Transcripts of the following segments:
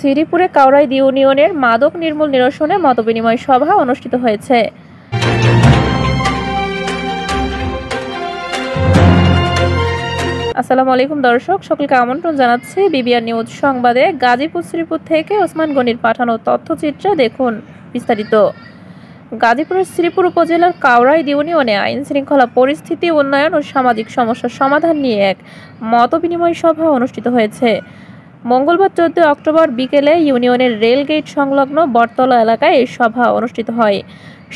শ্রীপুরে কাউরাইদ ইউনিয়নের মাদক নির্মূল নিরসনে মতবিনিময় সভা অনুষ্ঠিত হয়েছে। আসসালামু আলাইকুম দর্শক, সকলকে আমন্ত্রণ জানাচ্ছি বিবিআর নিউজ সংবাদে। গাজীপুর শ্রীপুর থেকে ওসমান গনির পাঠানো তথ্যচিত্রে দেখুন বিস্তারিত। গাজীপুরের শ্রীপুর উপজেলার কাউরাইদ ইউনিয়নে আইন শৃঙ্খলা পরিস্থিতি উন্নয়ন ও সামাজিক সমস্যার সমাধান নিয়ে এক মতবিনিময় সভা অনুষ্ঠিত হয়েছে। মঙ্গলবার 14 অক্টোবর বিকেলে ইউনিয়নের রেলগেট সংলগ্ন বটতলা এলাকায় এই সভা অনুষ্ঠিত হয়।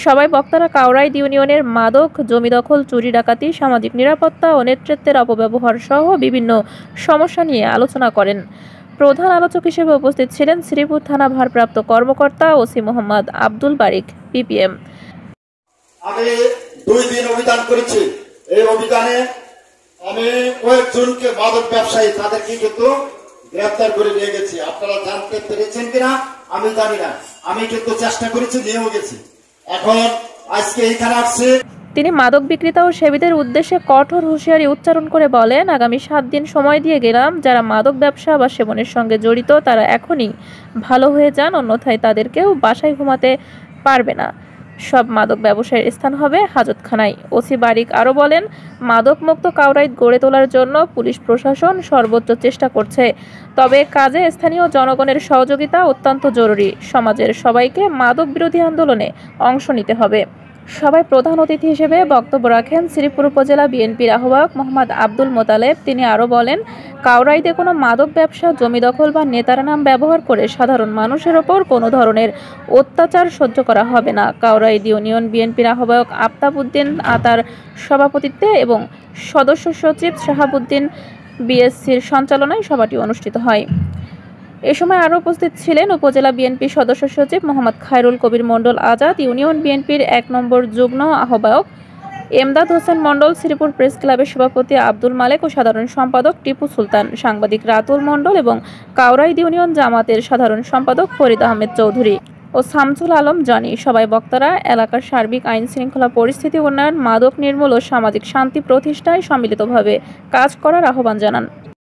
সবাই বক্তারা কাউরাইদ ইউনিয়নের মাদক, জমি দখল, চুরি ডাকাতি, সামাজিক নিরাপত্তা ও নেতৃত্বের অপব্যবহার সহ বিভিন্ন সমস্যা নিয়ে আলোচনা করেন। প্রধান আলোচক হিসেবে উপস্থিত ছিলেন শ্রীপুর থানা ভারপ্রাপ্ত কর্মকর্তা ওসি মোহাম্মদ আব্দুল বারিক পিপিএম। আমি 2 দিন অভিযান করেছি। এই অভিযানে আমি কয়েকজনকে মাদক ব্যবসায়ী তাদেরকে কিন্তু গ্রেফতার করে নিয়ে গেছি। আপনারা জানতে পেরেছেন কিনা আমি জানি না, আমি কিন্তু চেষ্টা করেছি, নিয়েও গেছি। এখন আজকে এখানে আসছে। তিনি মাদক বিক্রেতা ও সেবীদের উদ্দেশ্যে কঠোর হুঁশিয়ারি উচ্চারণ করে বলেন, আগামী 7 দিন সময় দিয়ে গেলাম। যারা মাদক ব্যবসা বা সেবনের সঙ্গে জড়িত তারা এখনই ভালো হয়ে যান, অন্যথায় তাদেরকেও বাসায় ঘুমাতে পারবে না। সব মাদক ব্যবসায়ের স্থান হবে হাজতখানায়। ওসি বারিক আরও বলেন, মাদক মুক্ত কাউরাইদ গড়ে তোলার জন্য পুলিশ প্রশাসন সর্বোচ্চ চেষ্টা করছে, তবে কাজে স্থানীয় জনগণের সহযোগিতা অত্যন্ত জরুরি। সমাজের সবাইকে মাদক বিরোধী আন্দোলনে অংশ নিতে হবে। সভায় প্রধান অতিথি হিসেবে বক্তব্য রাখেন শ্রীপুর উপজেলা বিএনপির আহ্বায়ক মোহাম্মদ আব্দুল মোতালেব। তিনি আরও বলেন, কাউরাইদে কোনো মাদক ব্যবসা, জমি দখল বা নেতার নাম ব্যবহার করে সাধারণ মানুষের ওপর কোনো ধরনের অত্যাচার সহ্য করা হবে না। কাউরাইদ ইউনিয়ন বিএনপির আহ্বায়ক আফতাব উদ্দিন আতার সভাপতিত্বে এবং সদস্য সচিব শাহাবুদ্দিন বিএসসির সঞ্চালনায় সভাটি অনুষ্ঠিত হয়। এ সময় আরও উপস্থিত ছিলেন উপজেলা বিএনপি সদস্য সচিব মোহাম্মদ খায়রুল কবির মণ্ডল আজাদ, ইউনিয়ন বিএনপির 1 নম্বর যুগ্ম আহ্বায়ক এমদাদ হোসেন মণ্ডল, শ্রীপুর প্রেস ক্লাবের সভাপতি আব্দুল মালেক ও সাধারণ সম্পাদক টিপু সুলতান, সাংবাদিক রাতুল মণ্ডল এবং কাউরাইদ ইউনিয়ন জামাতের সাধারণ সম্পাদক ফরিদ আহমেদ চৌধুরী ও শামসুল আলম জানি। সবাই বক্তারা এলাকার সার্বিক আইন শৃঙ্খলা পরিস্থিতি উন্নয়ন, মাদক নির্মূল ও সামাজিক শান্তি প্রতিষ্ঠায় সম্মিলিতভাবে কাজ করার আহ্বান জানান।